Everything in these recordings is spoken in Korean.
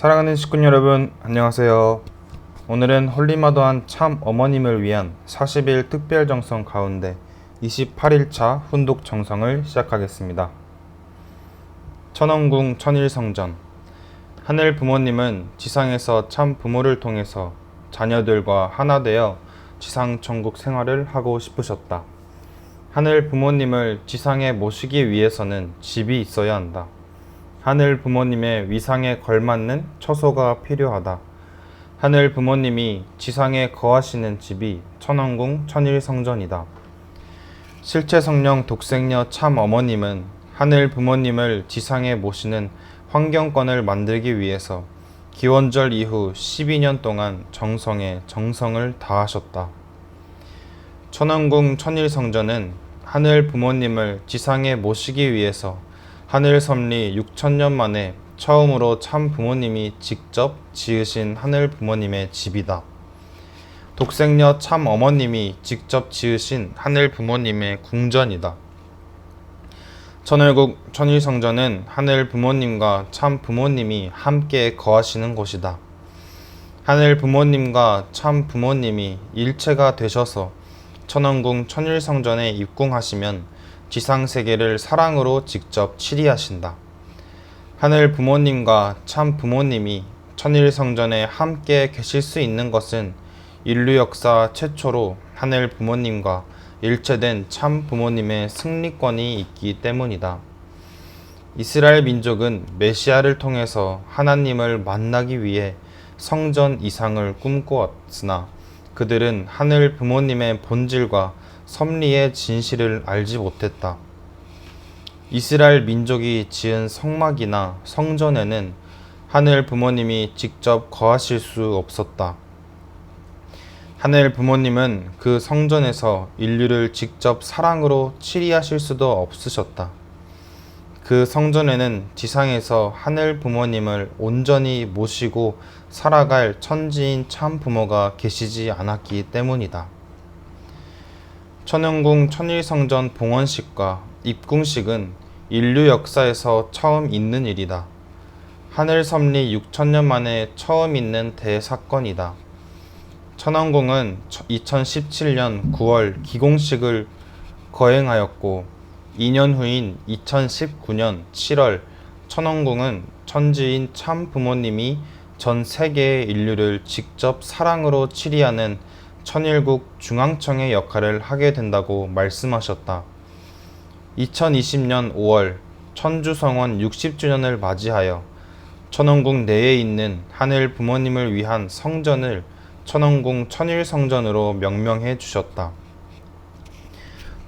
사랑하는 식군 여러분, 안녕하세요. 오늘은 홀리마더한 참 어머님을 위한 40일 특별 정성 가운데 28일차 훈독 정성을 시작하겠습니다. 천원궁 천일성전. 하늘 부모님은 지상에서 참 부모를 통해서 자녀들과 하나 되어 지상 천국 생활을 하고 싶으셨다. 하늘 부모님을 지상에 모시기 위해서는 집이 있어야 한다. 하늘 부모님의 위상에 걸맞는 처소가 필요하다. 하늘 부모님이 지상에 거하시는 집이 천원궁 천일성전이다. 실체 성령 독생녀 참 어머님은 하늘 부모님을 지상에 모시는 환경권을 만들기 위해서 기원절 이후 12년 동안 정성에 정성을 다하셨다. 천원궁 천일성전은 하늘 부모님을 지상에 모시기 위해서 하늘 섭리 6천년 만에 처음으로 참 부모님이 직접 지으신 하늘 부모님의 집이다. 독생녀 참 어머님이 직접 지으신 하늘 부모님의 궁전이다. 천월국 천일성전은 하늘 부모님과 참 부모님이 함께 거하시는 곳이다. 하늘 부모님과 참 부모님이 일체가 되셔서 천원궁 천일성전에 입궁하시면 지상세계를 사랑으로 직접 치리하신다. 하늘 부모님과 참 부모님이 천일성전에 함께 계실 수 있는 것은 인류 역사 최초로 하늘 부모님과 일체된 참 부모님의 승리권이 있기 때문이다. 이스라엘 민족은 메시아를 통해서 하나님을 만나기 위해 성전 이상을 꿈꾸었으나 그들은 하늘 부모님의 본질과 섭리의 진실을 알지 못했다. 이스라엘 민족이 지은 성막이나 성전에는 하늘 부모님이 직접 거하실 수 없었다. 하늘 부모님은 그 성전에서 인류를 직접 사랑으로 치리하실 수도 없으셨다. 그 성전에는 지상에서 하늘 부모님을 온전히 모시고 살아갈 천지인 참 부모가 계시지 않았기 때문이다. 천원궁 천일성전 봉헌식과 입궁식은 인류 역사에서 처음 있는 일이다. 하늘 섭리 6천년 만에 처음 있는 대사건이다. 천원궁은 2017년 9월 기공식을 거행하였고 2년 후인 2019년 7월 천원궁은 천지인 참 부모님이 전 세계의 인류를 직접 사랑으로 치리하는 천일국 중앙청의 역할을 하게 된다고 말씀하셨다. 2020년 5월 천주성원 60주년을 맞이하여 천원궁 내에 있는 하늘 부모님을 위한 성전을 천원궁 천일성전으로 명명해 주셨다.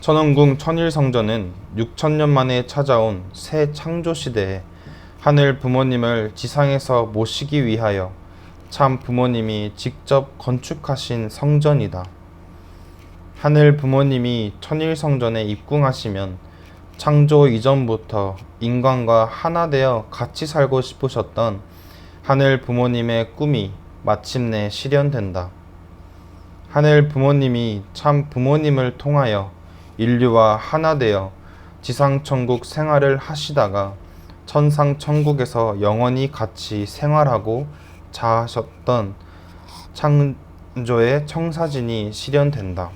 천원궁 천일성전은 6천년 만에 찾아온 새 창조시대에 하늘 부모님을 지상에서 모시기 위하여 참 부모님이 직접 건축하신 성전이다. 하늘 부모님이 천일성전에 입궁하시면 창조 이전부터 인간과 하나 되어 같이 살고 싶으셨던 하늘 부모님의 꿈이 마침내 실현된다. 하늘 부모님이 참 부모님을 통하여 인류와 하나 되어 지상천국 생활을 하시다가 천상천국에서 영원히 같이 생활하고 자하셨던 창조의 청사진이 실현된다.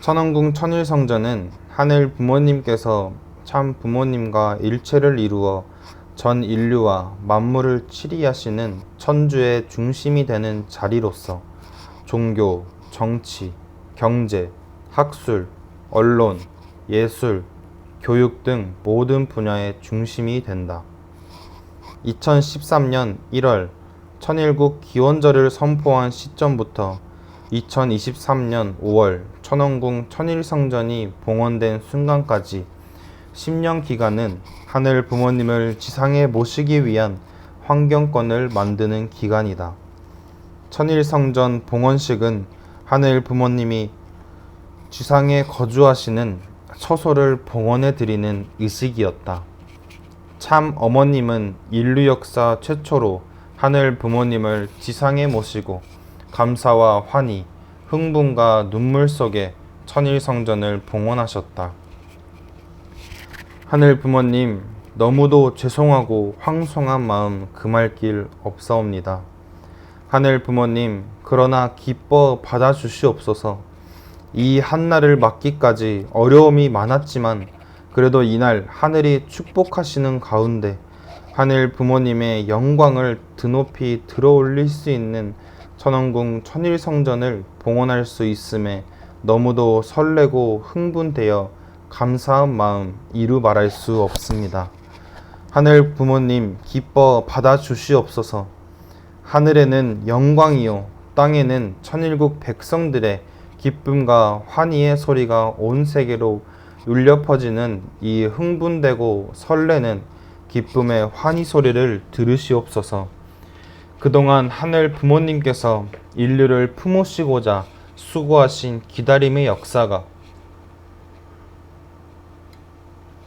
천원궁 천일성전은 하늘 부모님께서 참 부모님과 일체를 이루어 전 인류와 만물을 치리하시는 천주의 중심이 되는 자리로서 종교, 정치, 경제, 학술, 언론, 예술, 교육 등 모든 분야의 중심이 된다. 2013년 1월 천일국 기원절을 선포한 시점부터 2023년 5월 천원궁 천일성전이 봉헌된 순간까지 10년 기간은 하늘 부모님을 지상에 모시기 위한 환경권을 만드는 기간이다. 천일성전 봉헌식은 하늘 부모님이 지상에 거주하시는 처소를 봉헌해 드리는 의식이었다. 참 어머님은 인류 역사 최초로 하늘 부모님을 지상에 모시고 감사와 환희, 흥분과 눈물 속에 천일성전을 봉헌하셨다. 하늘 부모님, 너무도 죄송하고 황송한 마음 금할 길 없사옵니다. 하늘 부모님, 그러나 기뻐 받아주시옵소서. 이 한날을 맞기까지 어려움이 많았지만 그래도 이날 하늘이 축복하시는 가운데 하늘 부모님의 영광을 드높이 들어올릴 수 있는 천왕궁 천일성전을 봉헌할 수 있음에 너무도 설레고 흥분되어 감사한 마음 이루 말할 수 없습니다. 하늘 부모님 기뻐 받아주시옵소서. 하늘에는 영광이요 땅에는 천일국 백성들의 기쁨과 환희의 소리가 온 세계로 울려 퍼지는 이 흥분되고 설레는 기쁨의 환희 소리를 들으시옵소서. 그동안 하늘 부모님께서 인류를 품으시고자 수고하신 기다림의 역사가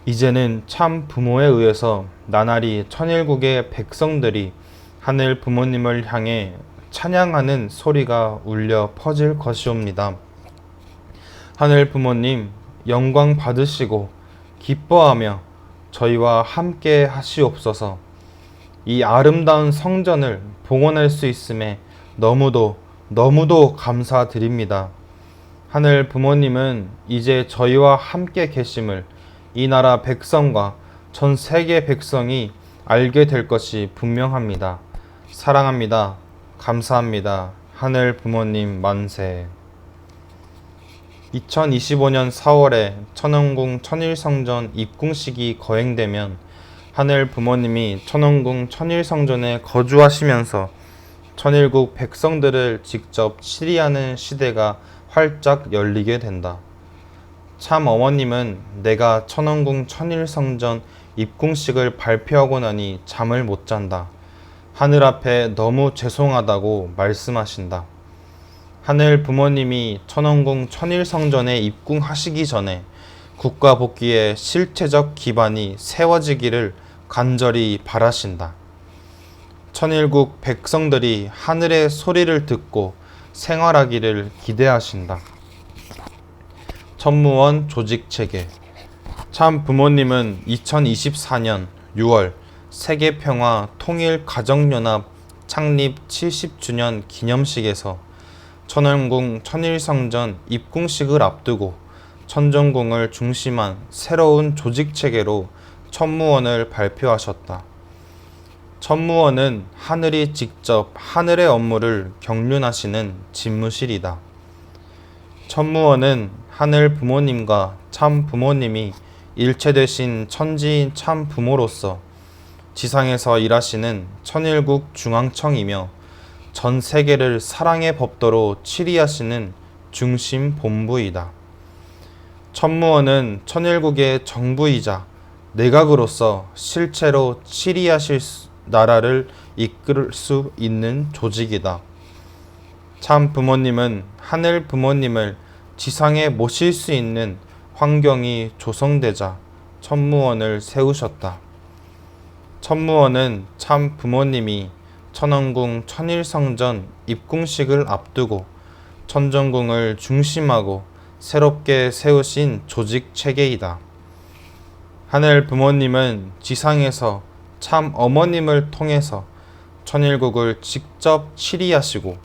이제는 참 부모에 의해서 나날이 천일국의 백성들이 하늘 부모님을 향해 찬양하는 소리가 울려 퍼질 것이옵니다. 하늘 부모님 영광 받으시고 기뻐하며 저희와 함께 하시옵소서. 이 아름다운 성전을 봉헌할 수 있음에 너무도 감사드립니다. 하늘 부모님은 이제 저희와 함께 계심을 이 나라 백성과 전 세계 백성이 알게 될 것이 분명합니다. 사랑합니다. 감사합니다. 하늘 부모님 만세. 2025년 4월에 천왕궁 천일성전 입궁식이 거행되면 하늘 부모님이 천왕궁 천일성전에 거주하시면서 천일국 백성들을 직접 치리하는 시대가 활짝 열리게 된다. 참 어머님은 내가 천왕궁 천일성전 입궁식을 발표하고 나니 잠을 못 잔다. 하늘 앞에 너무 죄송하다고 말씀하신다. 하늘 부모님이 천왕궁 천일성전에 입궁하시기 전에 국가 복귀의 실체적 기반이 세워지기를 간절히 바라신다. 천일국 백성들이 하늘의 소리를 듣고 생활하기를 기대하신다. 천무원 조직체계. 참 부모님은 2024년 6월 세계평화 통일가정연합 창립 70주년 기념식에서 천왕궁 천일성전 입궁식을 앞두고 천정궁을 중심한 새로운 조직체계로 천무원을 발표하셨다. 천무원은 하늘이 직접 하늘의 업무를 경륜하시는 집무실이다. 천무원은 하늘 부모님과 참 부모님이 일체 되신 천지인 참 부모로서 지상에서 일하시는 천일국 중앙청이며 전 세계를 사랑의 법도로 치리하시는 중심 본부이다. 천무원은 천일국의 정부이자 내각으로서 실체로 치리하실 나라를 이끌 수 있는 조직이다. 참 부모님은 하늘 부모님을 지상에 모실 수 있는 환경이 조성되자 천무원을 세우셨다. 천무원은 참 부모님이 천왕궁 천일성전 입궁식을 앞두고 천정궁을 중심하고 새롭게 세우신 조직 체계이다. 하늘 부모님은 지상에서 참 어머님을 통해서 천일국을 직접 치리하시고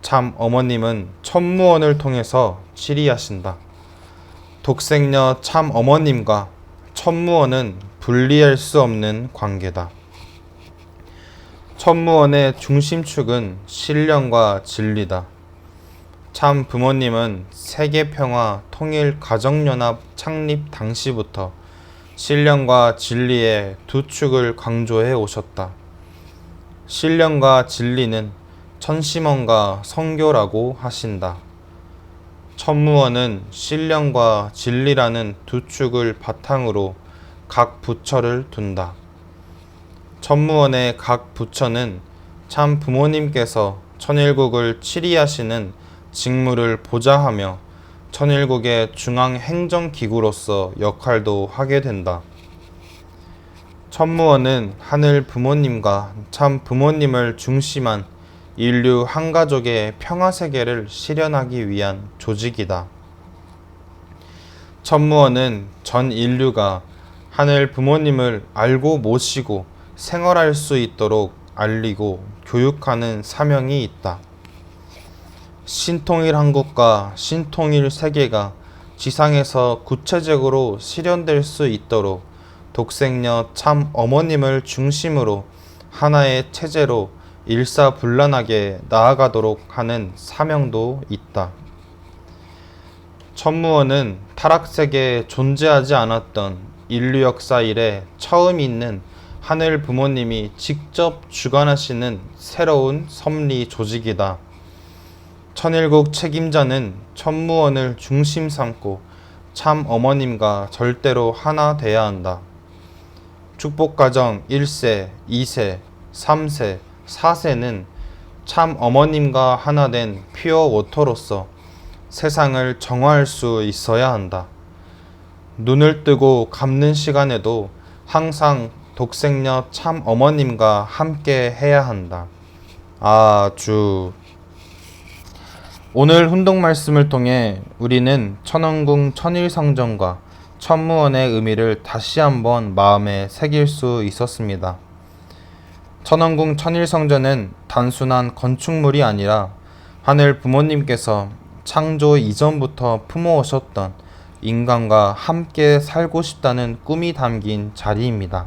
참 어머님은 천무원을 통해서 치리하신다. 독생녀 참 어머님과 천무원은 분리할 수 없는 관계다. 천무원의 중심축은 신령과 진리다. 참 부모님은 세계평화 통일가정연합 창립 당시부터 신령과 진리의 두 축을 강조해 오셨다. 신령과 진리는 천심원과 성교라고 하신다. 천무원은 신령과 진리라는 두 축을 바탕으로 각 부처를 둔다. 천무원의 각 부처는 참 부모님께서 천일국을 치리하시는 직무를 보좌하며 천일국의 중앙행정기구로서 역할도 하게 된다. 천무원은 하늘 부모님과 참 부모님을 중심한 인류 한가족의 평화세계를 실현하기 위한 조직이다. 천무원은 전 인류가 하늘 부모님을 알고 모시고 생활할 수 있도록 알리고 교육하는 사명이 있다. 신통일 한국과 신통일 세계가 지상에서 구체적으로 실현될 수 있도록 독생녀 참 어머님을 중심으로 하나의 체제로 일사불란하게 나아가도록 하는 사명도 있다. 천무원은 타락세계에 존재하지 않았던 인류 역사 이래 처음 있는 하늘 부모님이 직접 주관하시는 새로운 섭리 조직이다. 천일국 책임자는 천무원을 중심 삼고 참 어머님과 절대로 하나 돼야 한다. 축복가정 1세, 2세, 3세, 4세는 참 어머님과 하나 된 퓨어 워터로서 세상을 정화할 수 있어야 한다. 눈을 뜨고 감는 시간에도 항상 독생녀 참 어머님과 함께 해야 한다. 아주. 오늘 훈독 말씀을 통해 우리는 천원궁 천일성전과 천무원의 의미를 다시 한번 마음에 새길 수 있었습니다. 천원궁 천일성전은 단순한 건축물이 아니라 하늘 부모님께서 창조 이전부터 품어오셨던 인간과 함께 살고 싶다는 꿈이 담긴 자리입니다.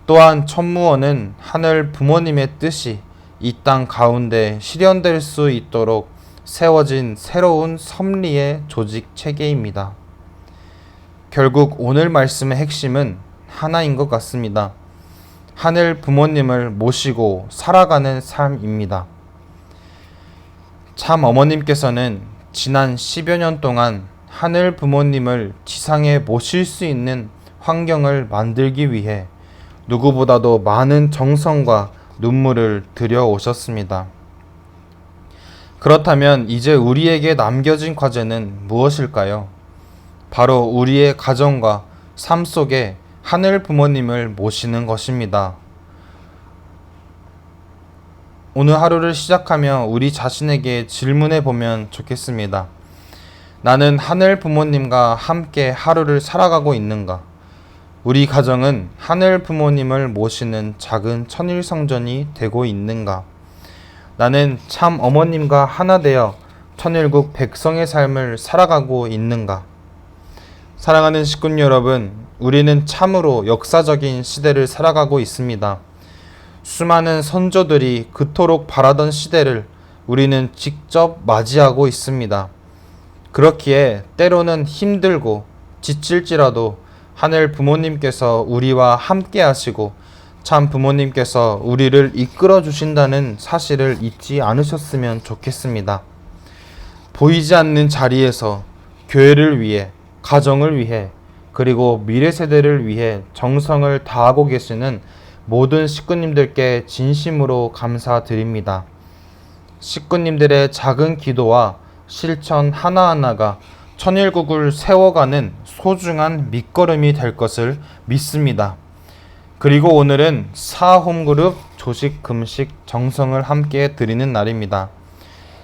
또한 천무원은 하늘 부모님의 뜻이 이 땅 가운데 실현될 수 있도록 세워진 새로운 섭리의 조직 체계입니다. 결국 오늘 말씀의 핵심은 하나인 것 같습니다. 하늘 부모님을 모시고 살아가는 삶입니다. 참 어머님께서는 지난 10여 년 동안 하늘 부모님을 지상에 모실 수 있는 환경을 만들기 위해 누구보다도 많은 정성과 눈물을 들여 오셨습니다. 그렇다면 이제 우리에게 남겨진 과제는 무엇일까요? 바로 우리의 가정과 삶 속에 하늘 부모님을 모시는 것입니다. 오늘 하루를 시작하며 우리 자신에게 질문해 보면 좋겠습니다. 나는 하늘 부모님과 함께 하루를 살아가고 있는가? 우리 가정은 하늘 부모님을 모시는 작은 천일성전이 되고 있는가? 나는 참 어머님과 하나 되어 천일국 백성의 삶을 살아가고 있는가? 사랑하는 식구 여러분, 우리는 참으로 역사적인 시대를 살아가고 있습니다. 수많은 선조들이 그토록 바라던 시대를 우리는 직접 맞이하고 있습니다. 그렇기에 때로는 힘들고 지칠지라도 하늘 부모님께서 우리와 함께 하시고 참 부모님께서 우리를 이끌어 주신다는 사실을 잊지 않으셨으면 좋겠습니다. 보이지 않는 자리에서 교회를 위해, 가정을 위해, 그리고 미래 세대를 위해 정성을 다하고 계시는 모든 식구님들께 진심으로 감사드립니다. 식구님들의 작은 기도와 실천 하나하나가 천일국을 세워가는 소중한 밑거름이 될 것을 믿습니다. 그리고 오늘은 사홈그룹 조식 금식 정성을 함께 드리는 날입니다.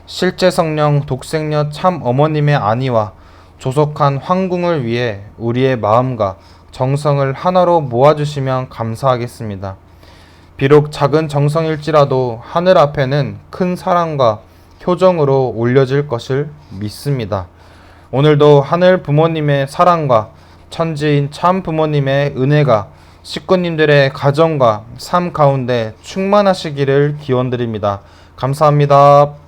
실제 성령 독생녀 참 어머님의 안위와 조속한 황궁을 위해 우리의 마음과 정성을 하나로 모아주시면 감사하겠습니다. 비록 작은 정성일지라도 하늘 앞에는 큰 사랑과 효정으로 올려질 것을 믿습니다. 오늘도 하늘 부모님의 사랑과 천지인 참 부모님의 은혜가 식구님들의 가정과 삶 가운데 충만하시기를 기원드립니다. 감사합니다.